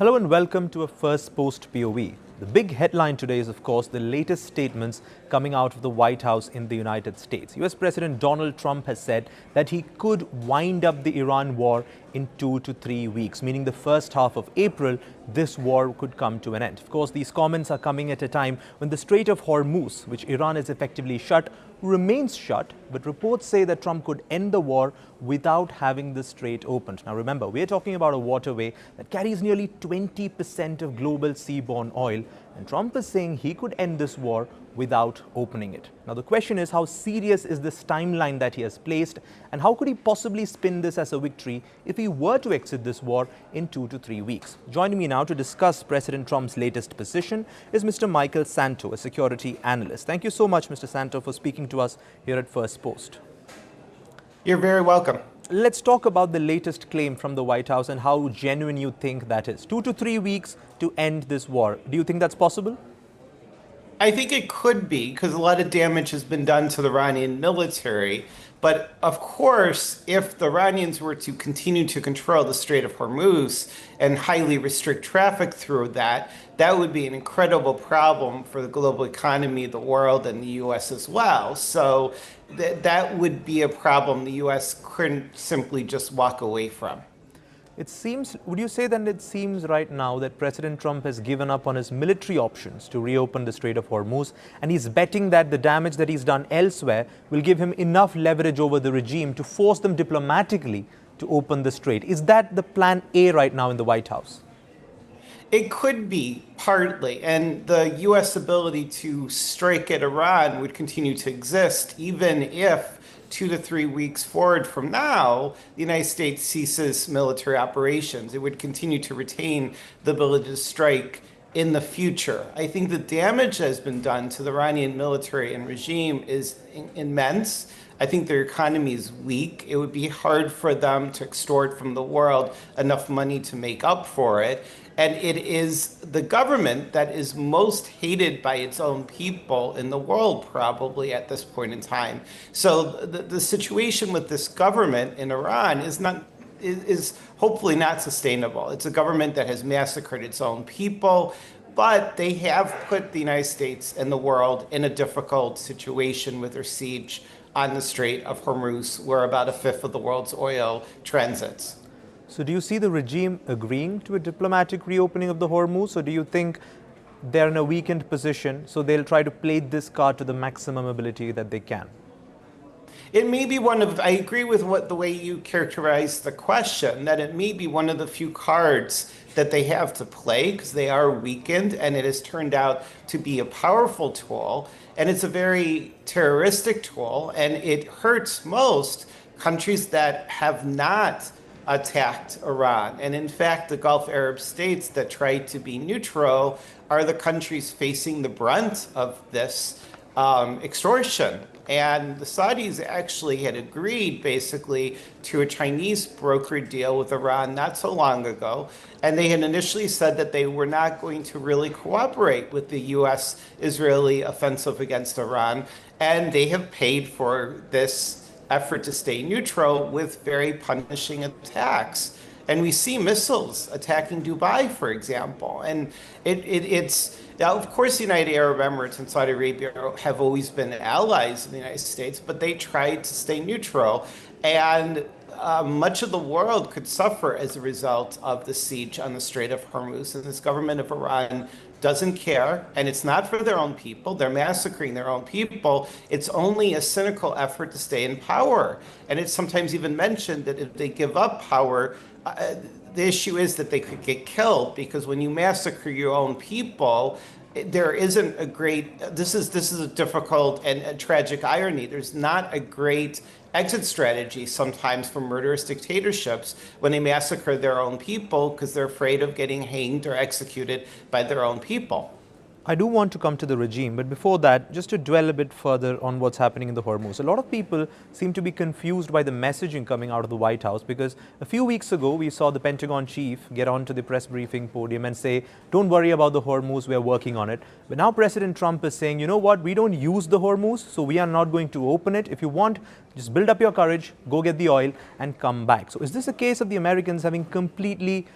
Hello and welcome to a Firstpost POV. The big headline today is, of course, the latest statements coming out of the White House in the United States. US President Donald Trump has said that he could wind up the Iran war in 2 to 3 weeks, meaning the first half of April, this war could come to an end. Of course, these comments are coming at a time when the Strait of Hormuz, which Iran has effectively shut, remains shut, but reports say that Trump could end the war without having the strait opened. Now remember, we're talking about a waterway that carries nearly 20% of global seaborne oil, and Trump is saying he could end this war without opening it. Now the question is, how serious is this timeline that he has placed, and how could he possibly spin this as a victory if he were to exit this war in 2 to 3 weeks? Joining me now to discuss President Trump's latest position is Mr. Michael Szanto, a security analyst. Thank you so much, Mr. Szanto, for speaking to us here at Firstpost. You're very welcome. Let's talk about the latest claim from the White House and how genuine you think that is. 2 to 3 weeks to end this war. Do you think that's possible? I think it could be, because a lot of damage has been done to the Iranian military. But of course, if the Iranians were to continue to control the Strait of Hormuz and highly restrict traffic through that, that would be an incredible problem for the global economy, the world, and the U.S. as well. So that would be a problem the U.S. couldn't simply just walk away from. It seems, would you say that it seems right now that President Trump has given up on his military options to reopen the Strait of Hormuz, and he's betting that the damage that he's done elsewhere will give him enough leverage over the regime to force them diplomatically to open the strait? Is that the plan A right now in the White House? It could be, partly, and the U.S. ability to strike at Iran would continue to exist even if 2 to 3 weeks forward from now, the United States ceases military operations. It would continue to retain the ability to strike in the future. I think the damage that has been done to the Iranian military and regime is immense. I think their economy is weak. It would be hard for them to extort from the world enough money to make up for it. And it is the government that is most hated by its own people in the world, probably at this point in time. So the situation with this government in Iran is hopefully not sustainable. It's a government that has massacred its own people, but they have put the United States and the world in a difficult situation with their siege on the Strait of Hormuz, where about a fifth of the world's oil transits. So do you see the regime agreeing to a diplomatic reopening of the Hormuz, or do you think they're in a weakened position, so they'll try to play this card to the maximum ability that they can? It may be I agree with the way you characterize the question, that it may be one of the few cards that they have to play because they are weakened, and it has turned out to be a powerful tool, and it's a very terroristic tool, and it hurts most countries that have not attacked Iran. And in fact, the Gulf Arab states that tried to be neutral are the countries facing the brunt of this extortion. And the Saudis actually had agreed basically to a Chinese brokered deal with Iran not so long ago. And they had initially said that they were not going to really cooperate with the US-Israeli offensive against Iran. And they have paid for this effort to stay neutral with very punishing attacks. And we see missiles attacking Dubai, for example. And it's now, of course, the United Arab Emirates and Saudi Arabia have always been allies of the United States, but they tried to stay neutral. And much of the world could suffer as a result of the siege on the Strait of Hormuz. And this government of Iran doesn't care, and it's not for their own people. They're massacring their own people. It's only a cynical effort to stay in power. And it's sometimes even mentioned that if they give up power, the issue is that they could get killed, because when you massacre your own people, there isn't a great, this is a difficult and a tragic irony. There's not a great exit strategy sometimes for murderous dictatorships when they massacre their own people because they're afraid of getting hanged or executed by their own people. I do want to come to the regime, but before that, just to dwell a bit further on what's happening in the Hormuz. A lot of people seem to be confused by the messaging coming out of the White House, because a few weeks ago, we saw the Pentagon chief get onto the press briefing podium and say, don't worry about the Hormuz, we're working on it. But now President Trump is saying, you know what, we don't use the Hormuz, so we are not going to open it. If you want, just build up your courage, go get the oil and come back. So is this a case of the Americans having completely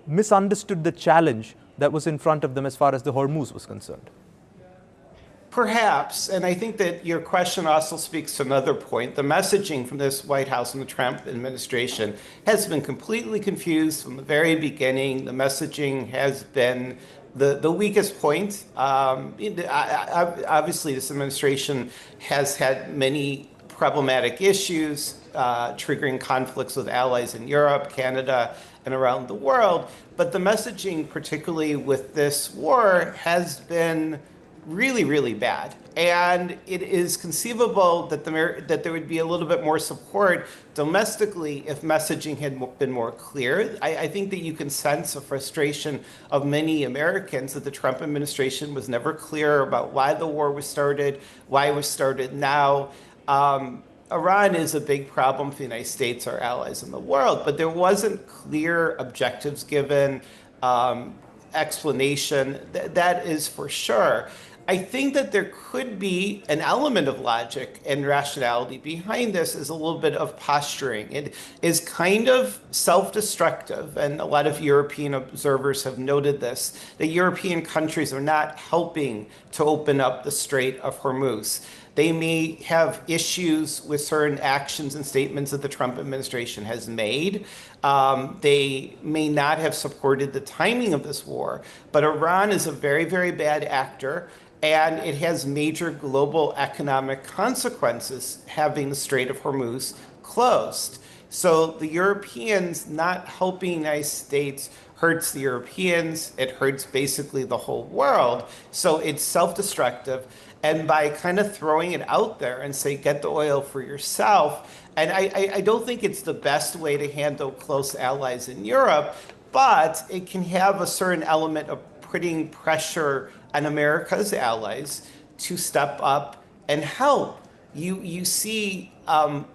misunderstood the challenge that was in front of them as far as the Hormuz was concerned? Perhaps, and I think that your question also speaks to another point. The messaging from this White House and the Trump administration has been completely confused from the very beginning. The messaging has been the weakest point. Obviously, this administration has had many problematic issues, triggering conflicts with allies in Europe, Canada, and around the world. But the messaging, particularly with this war, has been really, really bad. And it is conceivable that there would be a little bit more support domestically if messaging had been more clear. I think that you can sense a frustration of many Americans that the Trump administration was never clear about why the war was started, why it was started now. Iran is a big problem for the United States, our allies in the world, but there wasn't clear objectives given, explanation. That is for sure. I think that there could be an element of logic and rationality behind this is a little bit of posturing. It is kind of self-destructive, and a lot of European observers have noted this, that European countries are not helping to open up the Strait of Hormuz. They may have issues with certain actions and statements that the Trump administration has made. They may not have supported the timing of this war, but Iran is a very, very bad actor, and it has major global economic consequences having the Strait of Hormuz closed. So the Europeans not helping the United States hurts the Europeans, it hurts basically the whole world. So it's self-destructive. And by kind of throwing it out there and say, get the oil for yourself, and I don't think it's the best way to handle close allies in Europe, but it can have a certain element of putting pressure on America's allies to step up and help. You see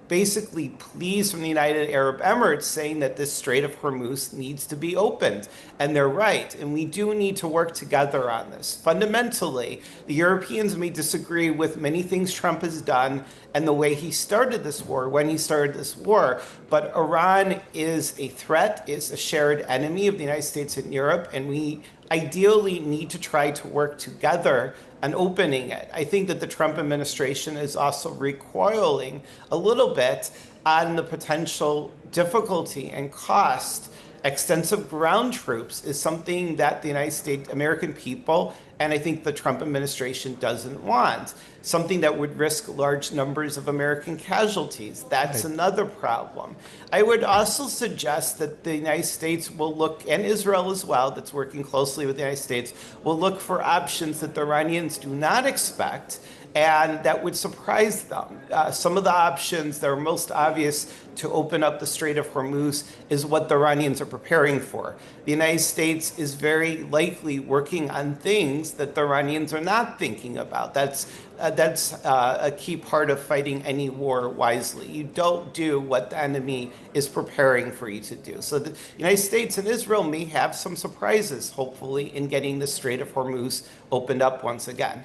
basically pleas from the United Arab Emirates saying that this Strait of Hormuz needs to be opened. And they're right. And we do need to work together on this. Fundamentally, the Europeans may disagree with many things Trump has done and the way he started this war, when he started this war. But Iran is a threat, is a shared enemy of the United States and Europe. And we ideally need to try to work together on opening it. I think that the Trump administration is also recoiling a little bit on the potential difficulty and cost. Extensive ground troops is something that the United States, American people, and I think the Trump administration doesn't want. Something that would risk large numbers of American casualties. That's another problem. I would also suggest that the United States will look, and Israel as well, that's working closely with the United States, will look for options that the Iranians do not expect and that would surprise them. Some of the options that are most obvious to open up the Strait of Hormuz is what the Iranians are preparing for. The United States is very likely working on things that the Iranians are not thinking about. That's a key part of fighting any war wisely. You don't do what the enemy is preparing for you to do. So the United States and Israel may have some surprises, hopefully, in getting the Strait of Hormuz opened up once again.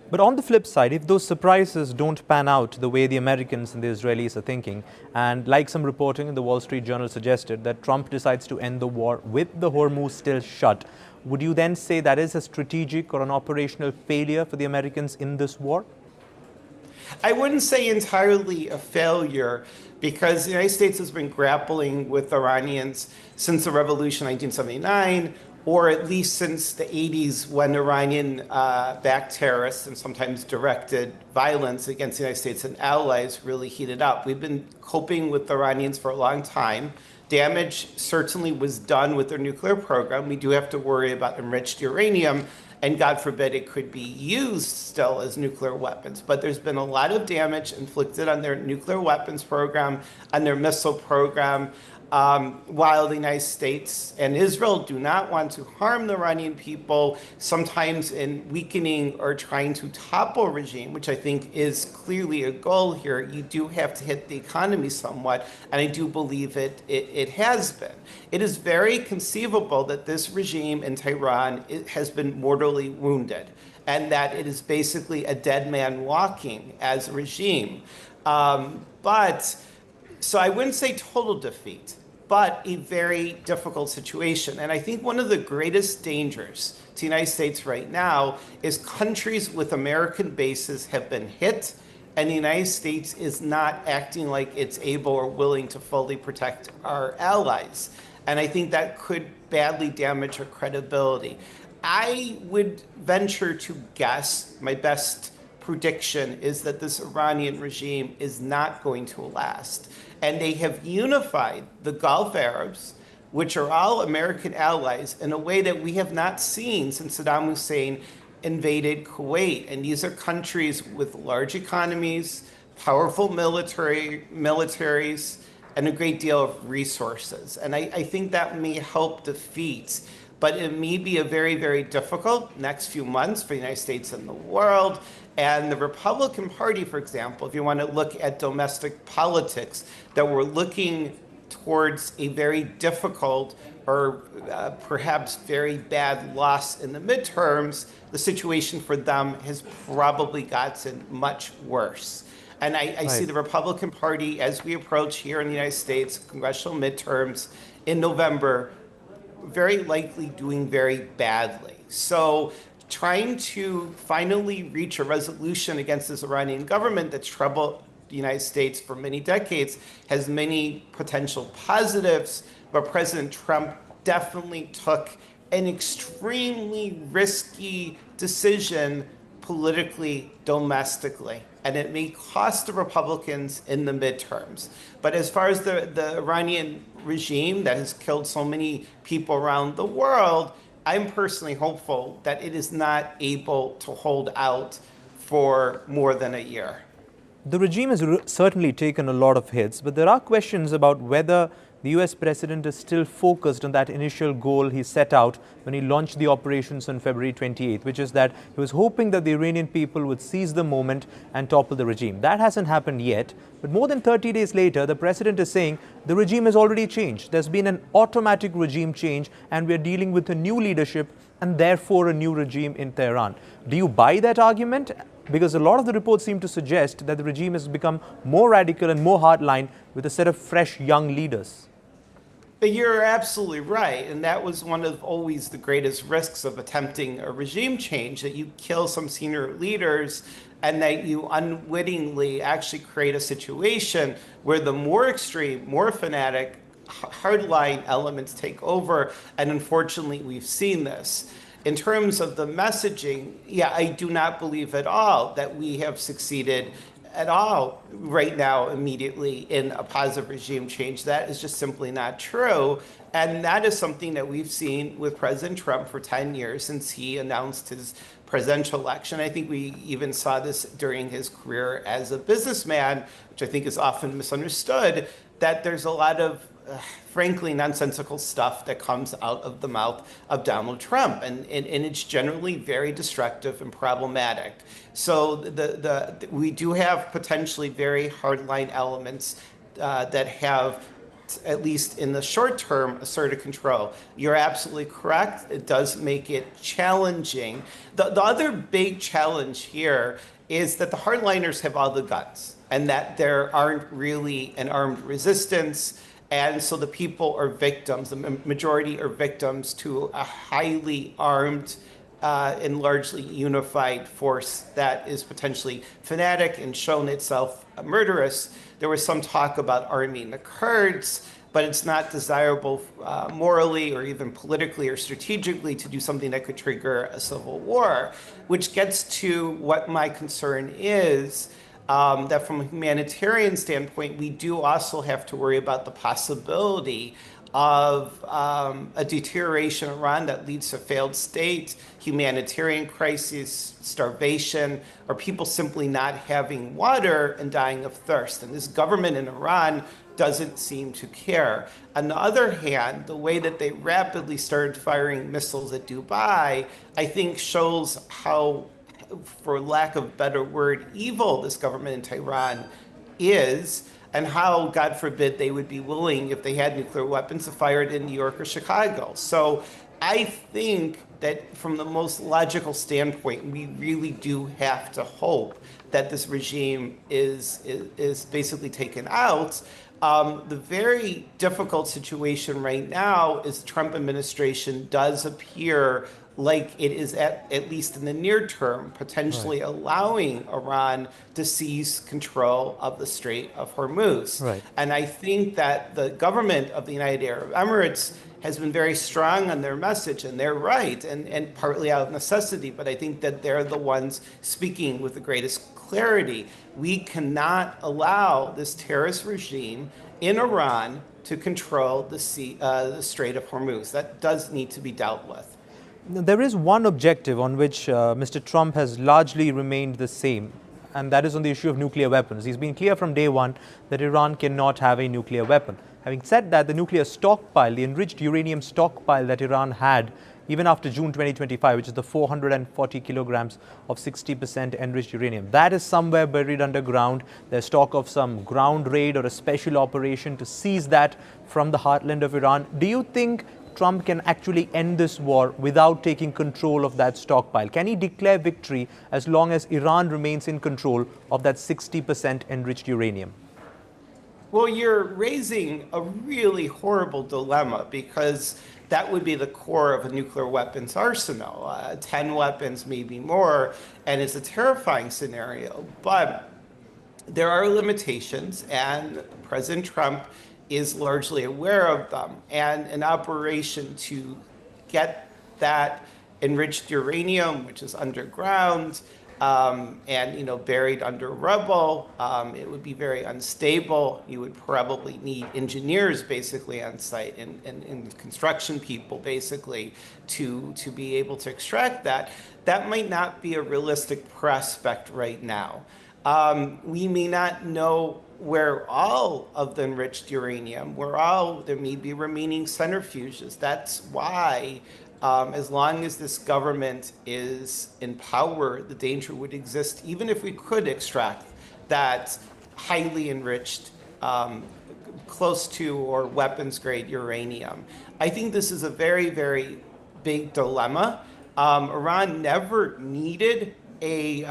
But on the flip side, if those surprises don't pan out the way the Americans and the Israelis are thinking, and like some reporting in the Wall Street Journal suggested, that Trump decides to end the war with the Hormuz still shut, would you then say that is a strategic or an operational failure for the Americans in this war? I wouldn't say entirely a failure, because the United States has been grappling with Iranians since the revolution in 1979, or at least since the 80s, when Iranian-backed terrorists and sometimes directed violence against the United States and allies really heated up. We've been coping with the Iranians for a long time. Damage certainly was done with their nuclear program. We do have to worry about enriched uranium, and God forbid it could be used still as nuclear weapons. But there's been a lot of damage inflicted on their nuclear weapons program, on their missile program, while the United States and Israel do not want to harm the Iranian people, sometimes in weakening or trying to topple a regime, which I think is clearly a goal here. You do have to hit the economy somewhat, and I do believe it has been. It is very conceivable that this regime in Tehran has been mortally wounded, and that it is basically a dead man walking as a regime. So I wouldn't say total defeat, but a very difficult situation. And I think one of the greatest dangers to the United States right now is countries with American bases have been hit, and the United States is not acting like it's able or willing to fully protect our allies. And I think that could badly damage our credibility. I would venture to guess, my best prediction is that this Iranian regime is not going to last. And they have unified the Gulf Arabs, which are all American allies, in a way that we have not seen since Saddam Hussein invaded Kuwait. And these are countries with large economies, powerful militaries, and a great deal of resources. And I think that may help defeat, but it may be a very, very difficult next few months for the United States and the world. And the Republican Party, for example, if you want to look at domestic politics, that we're looking towards a very difficult or perhaps very bad loss in the midterms, the situation for them has probably gotten much worse. And I see the Republican Party, as we approach here in the United States, congressional midterms in November, very likely doing very badly. So trying to finally reach a resolution against this Iranian government that's troubled the United States for many decades has many potential positives, but President Trump definitely took an extremely risky decision politically, domestically, and it may cost the Republicans in the midterms. But as far as the Iranian regime that has killed so many people around the world, I'm personally hopeful that it is not able to hold out for more than a year. The regime has certainly taken a lot of hits, but there are questions about whether the US president is still focused on that initial goal he set out when he launched the operations on February 28th, which is that he was hoping that the Iranian people would seize the moment and topple the regime. That hasn't happened yet, but more than 30 days later, the president is saying the regime has already changed. There's been an automatic regime change, and we're dealing with a new leadership and therefore a new regime in Tehran. Do you buy that argument? Because a lot of the reports seem to suggest that the regime has become more radical and more hardline with a set of fresh young leaders. You're absolutely right. And that was one of always the greatest risks of attempting a regime change, that you kill some senior leaders and that you unwittingly actually create a situation where the more extreme, more fanatic, hardline elements take over. And unfortunately, we've seen this. In terms of the messaging, yeah, I do not believe at all that we have succeeded at all right now immediately in a positive regime change. That is just simply not true. And that is something that we've seen with President Trump for 10 years since he announced his presidential election. I think we even saw this during his career as a businessman, which I think is often misunderstood, that there's a lot of frankly nonsensical stuff that comes out of the mouth of Donald Trump, and it's generally very destructive and problematic. So we do have potentially very hardline elements that have, at least in the short term, asserted control. You're absolutely correct. It does make it challenging. The other big challenge here is that the hardliners have all the guns and that there aren't really an armed resistance. And so the people are victims, the majority are victims to a highly armed and largely unified force that is potentially fanatic and shown itself murderous. There was some talk about arming the Kurds, but it's not desirable morally or even politically or strategically to do something that could trigger a civil war, which gets to what my concern is. That from a humanitarian standpoint, we do also have to worry about the possibility of a deterioration in Iran that leads to a failed state, humanitarian crisis, starvation, or people simply not having water and dying of thirst. And this government in Iran doesn't seem to care. On the other hand, the way that they rapidly started firing missiles at Dubai, I think shows how, for lack of a better word, evil this government in Tehran is, and how, God forbid, they would be willing, if they had nuclear weapons, to fire it in New York or Chicago. So I think that from the most logical standpoint, we really do have to hope that this regime is basically taken out. The very difficult situation right now is the Trump administration does appear like it is at least in the near term, potentially allowing Iran to seize control of the Strait of Hormuz. Right. And I think that the government of the United Arab Emirates has been very strong on their message, and they're right, and partly out of necessity, but I think that they're the ones speaking with the greatest clarity. We cannot allow this terrorist regime in Iran to control the Strait of Hormuz. That does need to be dealt with. There is one objective on which Mr. Trump has largely remained the same, and that is on the issue of nuclear weapons. He's been clear from day one that Iran cannot have a nuclear weapon. Having said that, the nuclear stockpile, the enriched uranium stockpile that Iran had, even after June 2025, which is the 440 kilograms of 60% enriched uranium, that is somewhere buried underground. There's talk of some ground raid or a special operation to seize that from the heartland of Iran. Do you think Trump can actually end this war without taking control of that stockpile? Can he declare victory as long as Iran remains in control of that 60% enriched uranium? Well, you're raising a really horrible dilemma because that would be the core of a nuclear weapons arsenal. 10 weapons, maybe more, and it's a terrifying scenario. But there are limitations, and President Trump is largely aware of them. And an operation to get that enriched uranium, which is underground, and buried under rubble, it would be very unstable. You would probably need engineers basically on site and construction people basically to be able to extract that. That might not be a realistic prospect right now. We may not know where all of the enriched uranium, there may be remaining centrifuges. That's why as long as this government is in power, the danger would exist, even if we could extract that highly enriched, close to or weapons grade uranium. I think this is a very, very big dilemma. Iran never needed a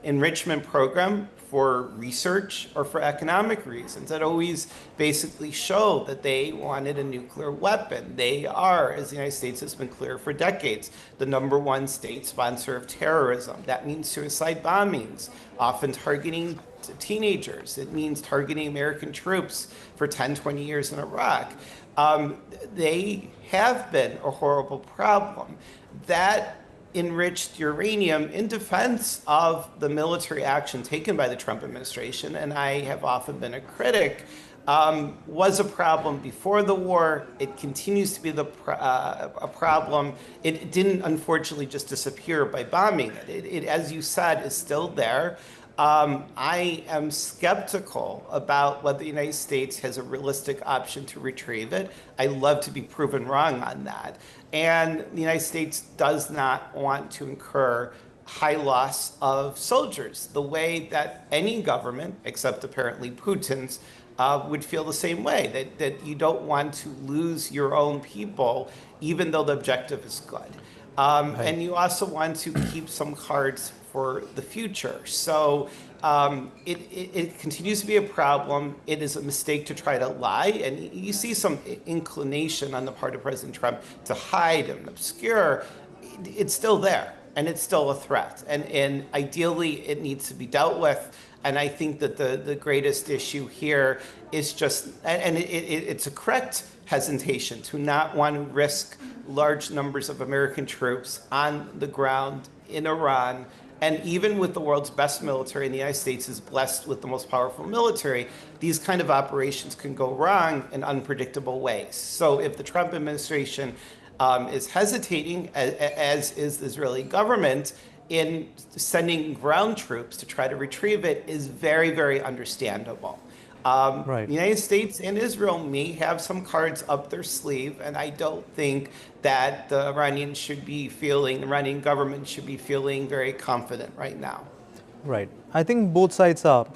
enrichment program for research or for economic reasons. It always basically showed that they wanted a nuclear weapon. They are, as the United States has been clear for decades, the #1 state sponsor of terrorism. That means suicide bombings, often targeting teenagers. It means targeting American troops for 10, 20 years in Iraq. They have been a horrible problem. That enriched uranium, in defense of the military action taken by the Trump administration, and I have often been a critic, was a problem before the war. It continues to be a problem. It didn't, unfortunately, just disappear by bombing it. It, as you said, is still there. I am skeptical about whether the United States has a realistic option to retrieve it. I love to be proven wrong on that. And the United States does not want to incur high loss of soldiers, the way that any government, except apparently Putin's, would feel the same way, that you don't want to lose your own people, even though the objective is good. And you also want to keep some cards for the future. So it continues to be a problem. It is a mistake to try to lie. And you see some inclination on the part of President Trump to hide and obscure. It's still there, and it's still a threat. And ideally, it needs to be dealt with. And I think that the greatest issue here is just, and it's a correct hesitation to not want to risk large numbers of American troops on the ground in Iran. And even with the world's best military, and the United States is blessed with the most powerful military, these kind of operations can go wrong in unpredictable ways. So if the Trump administration is hesitating, as is the Israeli government, in sending ground troops to try to retrieve it, is very, very understandable. The United States and Israel may have some cards up their sleeve, and I don't think that the Iranian government should be feeling very confident right now. Right. I think both sides are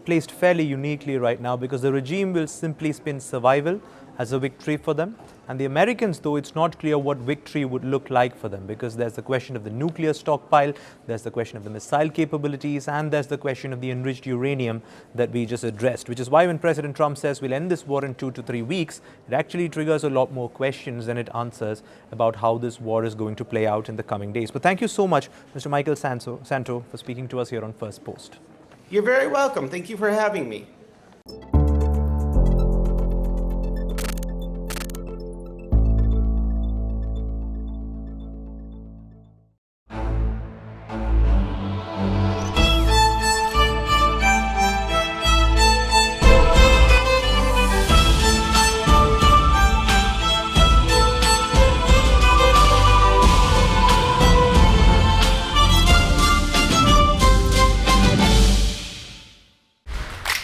placed fairly uniquely right now because the regime will simply spin survival as a victory for them. And the Americans, though, it's not clear what victory would look like for them, because there's the question of the nuclear stockpile, there's the question of the missile capabilities, and there's the question of the enriched uranium that we just addressed, which is why when President Trump says we'll end this war in 2 to 3 weeks, it actually triggers a lot more questions than it answers about how this war is going to play out in the coming days. But thank you so much, Mr. Michael Szanto, for speaking to us here on First Post. You're very welcome. Thank you for having me.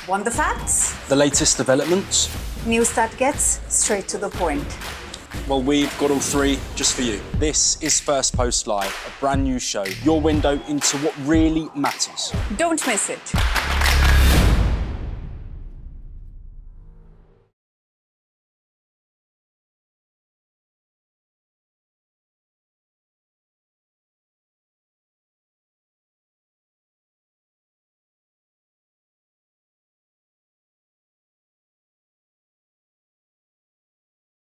Want the facts? The latest developments? News that gets straight to the point. Well, we've got all three just for you. This is First Post Live, a brand new show, your window into what really matters. Don't miss it.